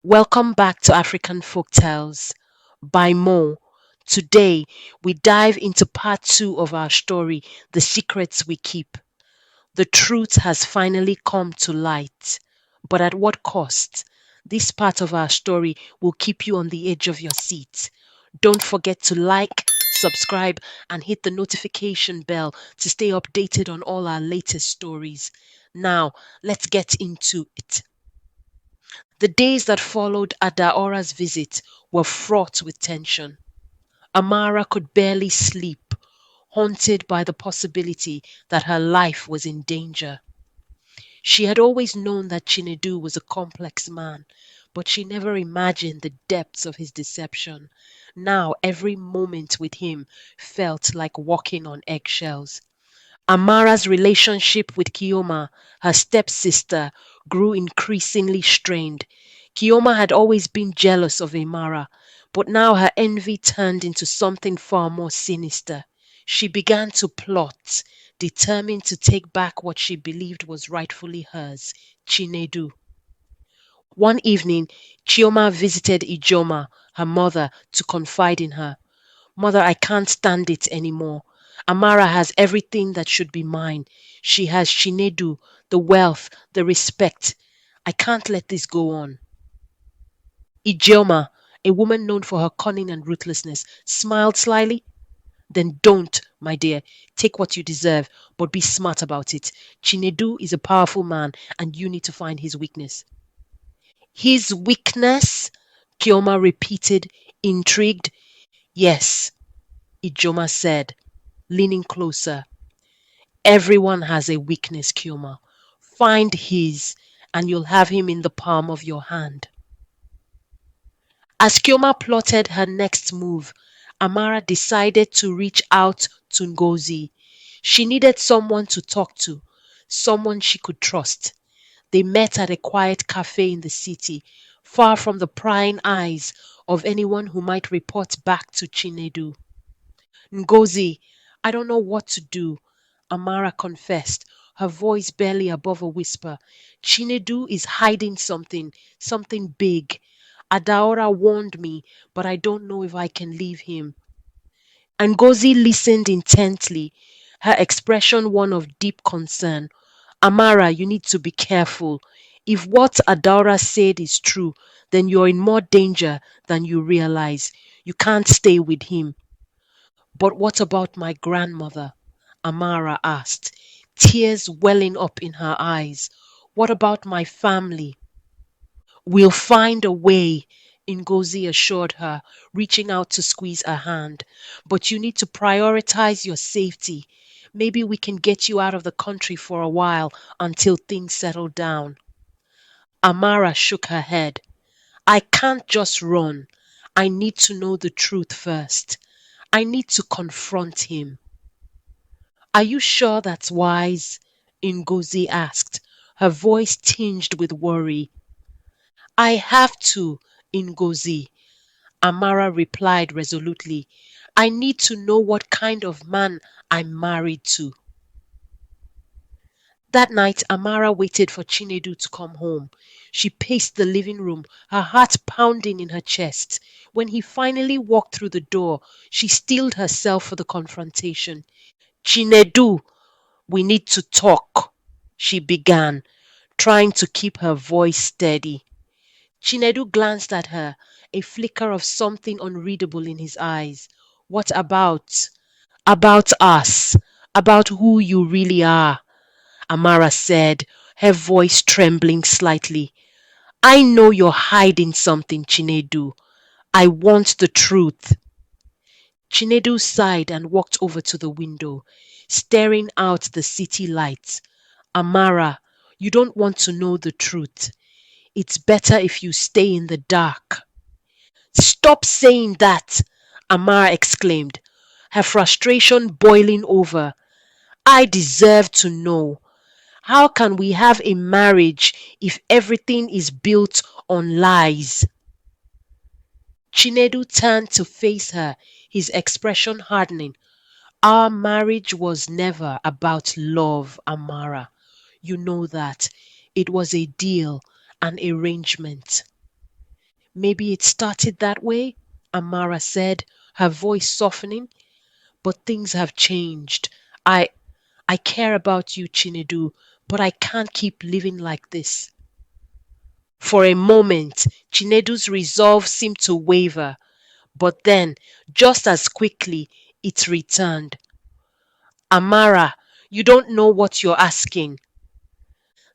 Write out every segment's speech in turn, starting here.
Welcome back to African Folktales by Mo. Today, we dive into part 2 of our story, The Secrets We Keep. The truth has finally come to light. But at what cost? This part of our story will keep you on the edge of your seat. Don't forget to like, subscribe, and hit the notification bell to stay updated on all our latest stories. Now, let's get into it. The days that followed Adaora's visit were fraught with tension. Amara could barely sleep, haunted by the possibility that her life was in danger. She had always known that Chinedu was a complex man, but she never imagined the depths of his deception. Now every moment with him felt like walking on eggshells. Amara's relationship with Kioma, her stepsister, grew increasingly strained. Kioma had always been jealous of Amara, but now her envy turned into something far more sinister. She began to plot, determined to take back what she believed was rightfully hers, Chinedu. One evening, Chioma visited Ijoma, her mother, to confide in her. Mother, I can't stand it anymore. Amara has everything that should be mine. She has Chinedu, the wealth, the respect. I can't let this go on. Ijeoma, a woman known for her cunning and ruthlessness, smiled slyly. Then don't, my dear. Take what you deserve, but be smart about it. Chinedu is a powerful man, and you need to find his weakness. His weakness? Kioma repeated, intrigued. Yes, Ijoma said, leaning closer. Everyone has a weakness, Kioma. Find his, and you'll have him in the palm of your hand. As Kioma plotted her next move, Amara decided to reach out to Ngozi. She needed someone to talk to, someone she could trust. They met at a quiet cafe in the city, far from the prying eyes of anyone who might report back to Chinedu. Ngozi, I don't know what to do, Amara confessed, her voice barely above a whisper. Chinedu is hiding something, something big. Adaora warned me, but I don't know if I can leave him. Ngozi listened intently, her expression one of deep concern. Amara, you need to be careful. If what Adaora said is true, then you're in more danger than you realize. You can't stay with him. But what about my grandmother? Amara asked, tears welling up in her eyes. What about my family? We'll find a way, Ngozi assured her, reaching out to squeeze her hand. But you need to prioritize your safety. Maybe we can get you out of the country for a while until things settle down. Amara shook her head. I can't just run. I need to know the truth first. I need to confront him. Are you sure that's wise? Ngozi asked, her voice tinged with worry. I have to, Ngozi, Amara replied resolutely. I need to know what kind of man I'm married to. That night, Amara waited for Chinedu to come home. She paced the living room, her heart pounding in her chest. When he finally walked through the door, she steeled herself for the confrontation. Chinedu, we need to talk, she began, trying to keep her voice steady. Chinedu glanced at her, a flicker of something unreadable in his eyes. What about? About us. About who you really are, Amara said, her voice trembling slightly. I know you're hiding something, Chinedu. I want the truth. Chinedu sighed and walked over to the window, staring out the city lights. Amara, you don't want to know the truth. It's better if you stay in the dark. Stop saying that, Amara exclaimed, her frustration boiling over. I deserve to know. How can we have a marriage if everything is built on lies? Chinedu turned to face her, his expression hardening. Our marriage was never about love, Amara. You know that. It was a deal, an arrangement. Maybe it started that way, Amara said, her voice softening, but things have changed. I I care about you, Chinedu, but I can't keep living like this. For a moment, Chinedu's resolve seemed to waver, but then, just as quickly, it returned. Amara, you don't know what you're asking.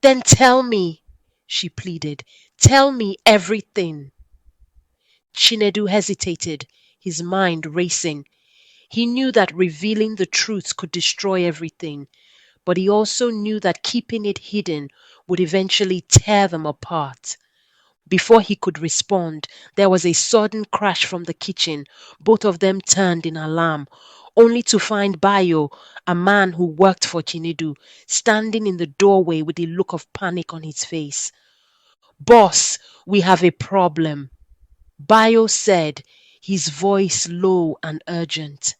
Then tell me, she pleaded. Tell me everything. Chinedu hesitated, his mind racing. He knew that revealing the truth could destroy everything, but he also knew that keeping it hidden would eventually tear them apart. Before he could respond, there was a sudden crash from the kitchen. Both of them turned in alarm, only to find Bayo, a man who worked for Chinedu, standing in the doorway with a look of panic on his face. Boss, we have a problem, Bayo said, his voice low and urgent.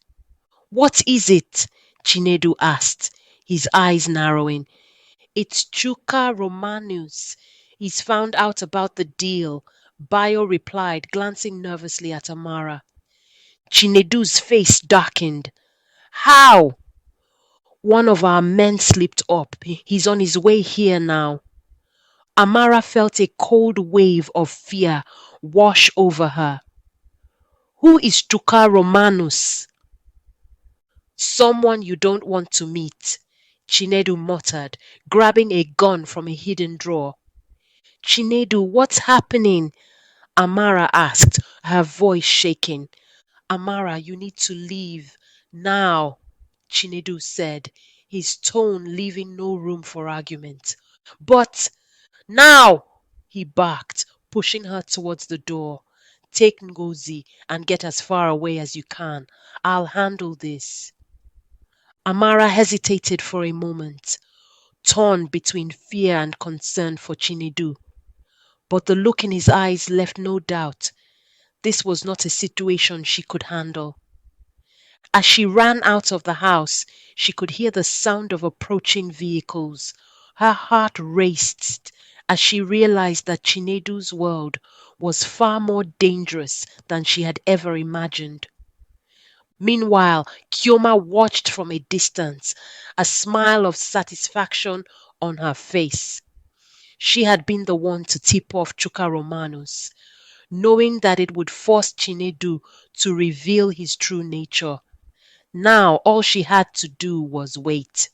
What is it? Chinedu asked, his eyes narrowing. It's Chuka Romanus. He's found out about the deal, Bayo replied, glancing nervously at Amara. Chinedu's face darkened. How? One of our men slipped up. He's on his way here now. Amara felt a cold wave of fear wash over her. Who is Chuka Romanus? Someone you don't want to meet, Chinedu muttered, grabbing a gun from a hidden drawer. Chinedu, what's happening? Amara asked, her voice shaking. Amara, you need to leave. Now, Chinedu said, his tone leaving no room for argument. But, now, he barked, pushing her towards the door. Take Ngozi and get as far away as you can. I'll handle this. Amara hesitated for a moment, torn between fear and concern for Chinedu. But the look in his eyes left no doubt. This was not a situation she could handle. As she ran out of the house, she could hear the sound of approaching vehicles. Her heart raced as she realized that Chinedu's world was far more dangerous than she had ever imagined. Meanwhile, Kioma watched from a distance, a smile of satisfaction on her face. She had been the one to tip off Chuka Romanus, knowing that it would force Chinedu to reveal his true nature. Now all she had to do was wait.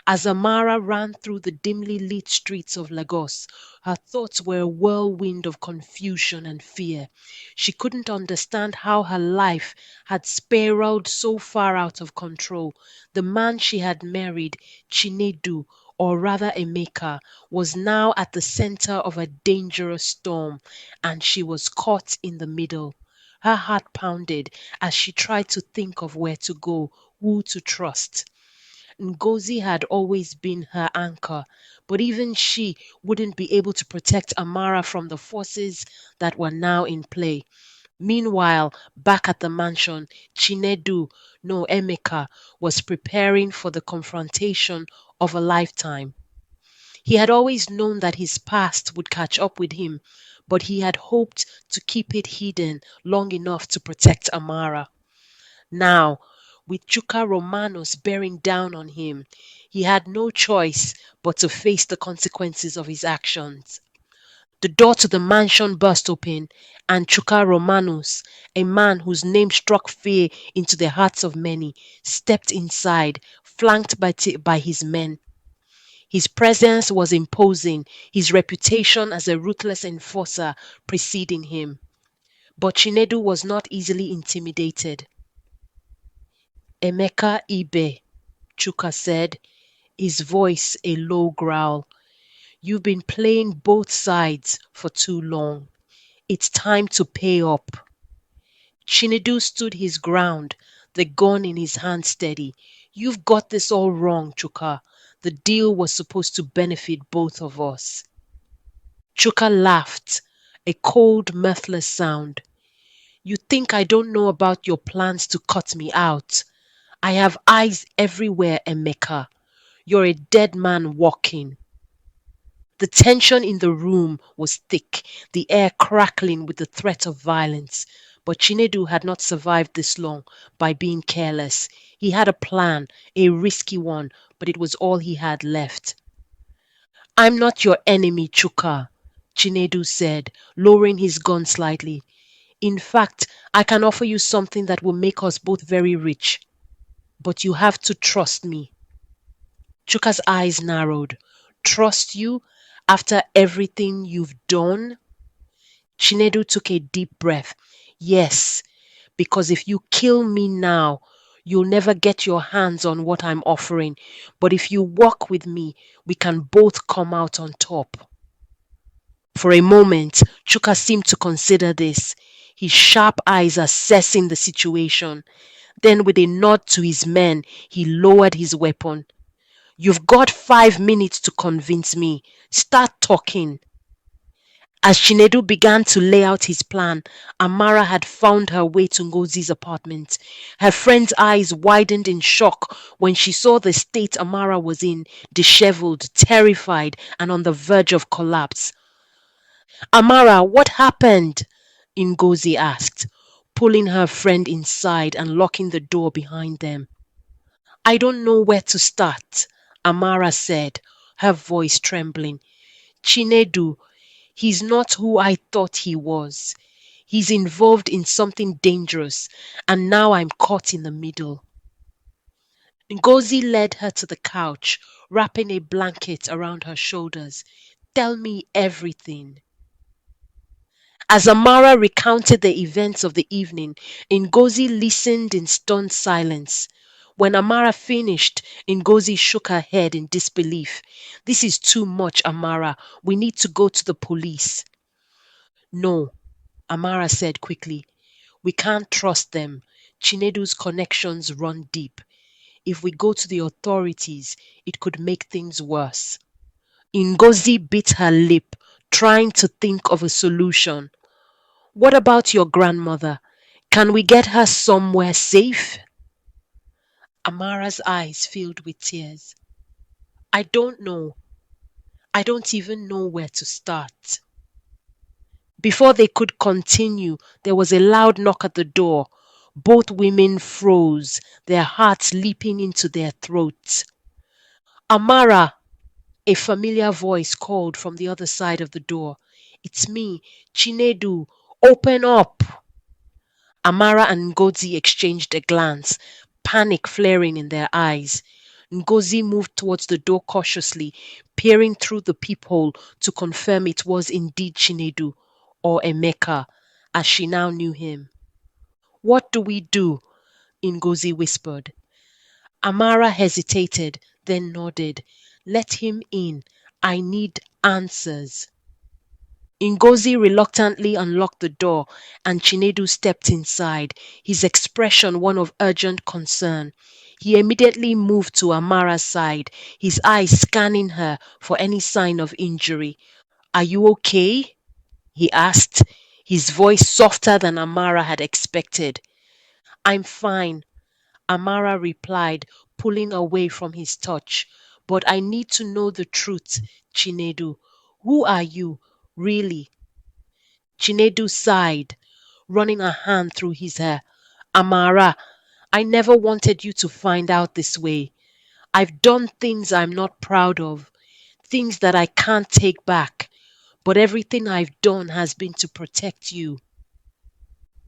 As Amara ran through the dimly lit streets of Lagos, her thoughts were a whirlwind of confusion and fear. She couldn't understand how her life had spiraled so far out of control. The man she had married, Chinedu, or rather Emeka, was now at the center of a dangerous storm, and she was caught in the middle. Her heart pounded as she tried to think of where to go, who to trust. Ngozi had always been her anchor, but even she wouldn't be able to protect Amara from the forces that were now in play. Meanwhile, back at the mansion, Chinedu, no Emeka, was preparing for the confrontation of a lifetime. He had always known that his past would catch up with him, but he had hoped to keep it hidden long enough to protect Amara. Now, with Chuka Romanos bearing down on him, he had no choice but to face the consequences of his actions. The door to the mansion burst open, and Chuka Romanos, a man whose name struck fear into the hearts of many, stepped inside, flanked by his men. His presence was imposing, his reputation as a ruthless enforcer preceding him. But Chinedu was not easily intimidated. Emeka Ibe, Chuka said, his voice a low growl. You've been playing both sides for too long. It's time to pay up. Chinedu stood his ground, the gun in his hand steady. You've got this all wrong, Chuka. The deal was supposed to benefit both of us. Chuka laughed, a cold, mirthless sound. You think I don't know about your plans to cut me out? I have eyes everywhere, Emeka. You're a dead man walking. The tension in the room was thick, the air crackling with the threat of violence. But Chinedu had not survived this long by being careless. He had a plan, a risky one, but it was all he had left. I'm not your enemy, Chuka, Chinedu said, lowering his gun slightly. In fact, I can offer you something that will make us both very rich. But you have to trust me. Chuka's eyes narrowed. Trust you after everything you've done? Chinedu took a deep breath. Yes, because if you kill me now, you'll never get your hands on what I'm offering. But if you walk with me, we can both come out on top. For a moment, Chuka seemed to consider this, his sharp eyes assessing the situation. Then, with a nod to his men, he lowered his weapon. You've got 5 minutes to convince me. Start talking. As Chinedu began to lay out his plan, Amara had found her way to Ngozi's apartment. Her friend's eyes widened in shock when she saw the state Amara was in, disheveled, terrified, and on the verge of collapse. Amara, what happened? Ngozi asked, pulling her friend inside and locking the door behind them. I don't know where to start, Amara said, her voice trembling. Chinedu, he's not who I thought he was. He's involved in something dangerous, and now I'm caught in the middle. Ngozi led her to the couch, wrapping a blanket around her shoulders. Tell me everything. As Amara recounted the events of the evening, Ngozi listened in stunned silence. When Amara finished, Ngozi shook her head in disbelief. This is too much, Amara. We need to go to the police. No, Amara said quickly. We can't trust them. Chinedu's connections run deep. If we go to the authorities, it could make things worse. Ngozi bit her lip, trying to think of a solution. What about your grandmother? Can we get her somewhere safe? Amara's eyes filled with tears. I don't know. I don't even know where to start. Before they could continue, there was a loud knock at the door. Both women froze, their hearts leaping into their throats. Amara, a familiar voice called from the other side of the door. It's me, Chinedu. Open up. Amara and Ngozi exchanged a glance, panic flaring in their eyes. Ngozi moved towards the door cautiously, peering through the peephole to confirm it was indeed Chinedu, or Emeka, as she now knew him. What do we do? Ngozi whispered. Amara hesitated, then nodded. Let him in. I need answers. Ngozi reluctantly unlocked the door and Chinedu stepped inside, his expression one of urgent concern. He immediately moved to Amara's side, his eyes scanning her for any sign of injury. Are you okay? He asked, his voice softer than Amara had expected. I'm fine, Amara replied, pulling away from his touch. But I need to know the truth, Chinedu. Who are you, really? Chinedu sighed, running a hand through his hair. Amara, I never wanted you to find out this way. I've done things I'm not proud of, things that I can't take back, but everything I've done has been to protect you.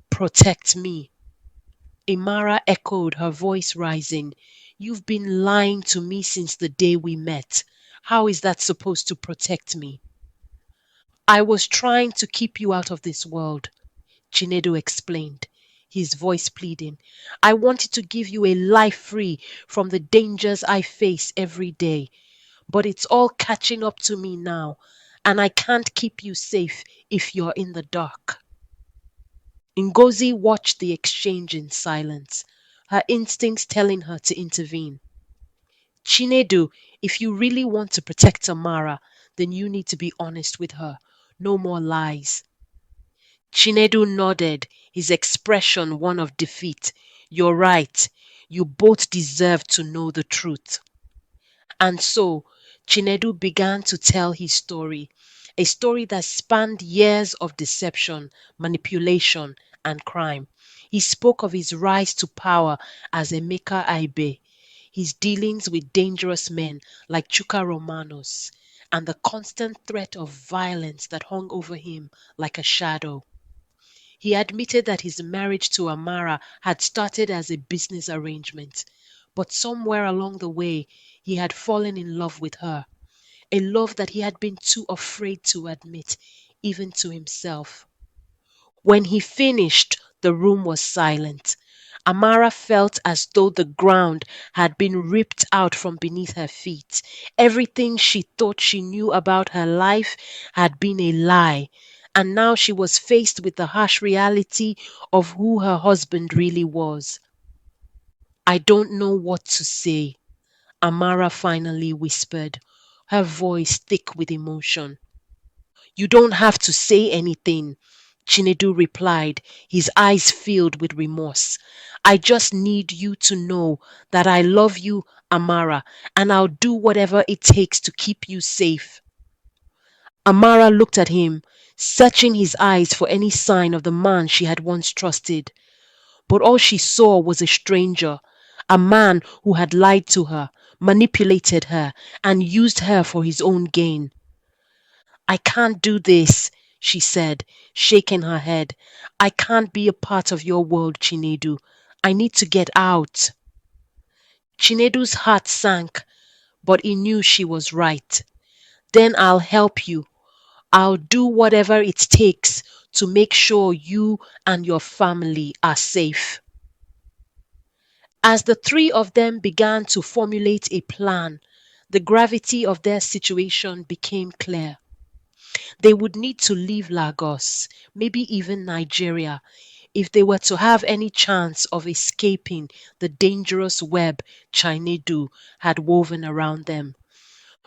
Protect me. Amara echoed, her voice rising. You've been lying to me since the day we met. How is that supposed to protect me? I was trying to keep you out of this world, Chinedu explained, his voice pleading. I wanted to give you a life free from the dangers I face every day. But it's all catching up to me now, and I can't keep you safe if you're in the dark. Ngozi watched the exchange in silence, her instincts telling her to intervene. Chinedu, if you really want to protect Amara, then you need to be honest with her. No more lies. Chinedu nodded, his expression one of defeat. You're right. You both deserve to know the truth. And so, Chinedu began to tell his story, a story that spanned years of deception, manipulation, and crime. He spoke of his rise to power as Emeka Aibe, his dealings with dangerous men like Chuka Romanos, and the constant threat of violence that hung over him like a shadow. He admitted that his marriage to Amara had started as a business arrangement, but somewhere along the way he had fallen in love with her, a love that he had been too afraid to admit, even to himself. When he finished, the room was silent. Amara felt as though the ground had been ripped out from beneath her feet. Everything she thought she knew about her life had been a lie, and now she was faced with the harsh reality of who her husband really was. "I don't know what to say," Amara finally whispered, her voice thick with emotion. "You don't have to say anything," Chinedu replied, his eyes filled with remorse. "I just need you to know that I love you, Amara, and I'll do whatever it takes to keep you safe." Amara looked at him, searching his eyes for any sign of the man she had once trusted. But all she saw was a stranger, a man who had lied to her, manipulated her, and used her for his own gain. "I can't do this," she said, shaking her head. "I can't be a part of your world, Chinedu. I need to get out." Chinedu's heart sank, but he knew she was right. "Then I'll help you. I'll do whatever it takes to make sure you and your family are safe." As the three of them began to formulate a plan, the gravity of their situation became clear. They would need to leave Lagos, maybe even Nigeria, if they were to have any chance of escaping the dangerous web Chinedu had woven around them.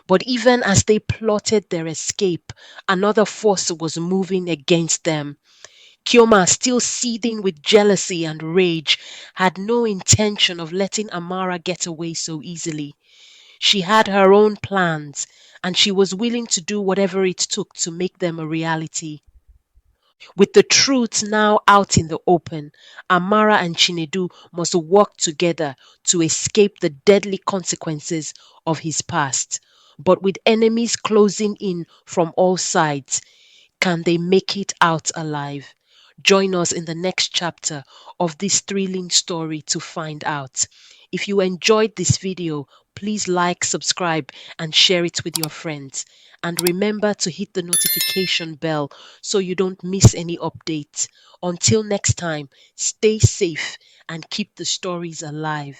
But even as they plotted their escape, another force was moving against them. Kioma, still seething with jealousy and rage, had no intention of letting Amara get away so easily. She had her own plans, and she was willing to do whatever it took to make them a reality. With the truth now out in the open, Amara and Chinedu must work together to escape the deadly consequences of his past. But with enemies closing in from all sides, can they make it out alive? Join us in the next chapter of this thrilling story to find out. If you enjoyed this video, please like, subscribe, and share it with your friends. And remember to hit the notification bell so you don't miss any updates. Until next time, stay safe and keep the stories alive.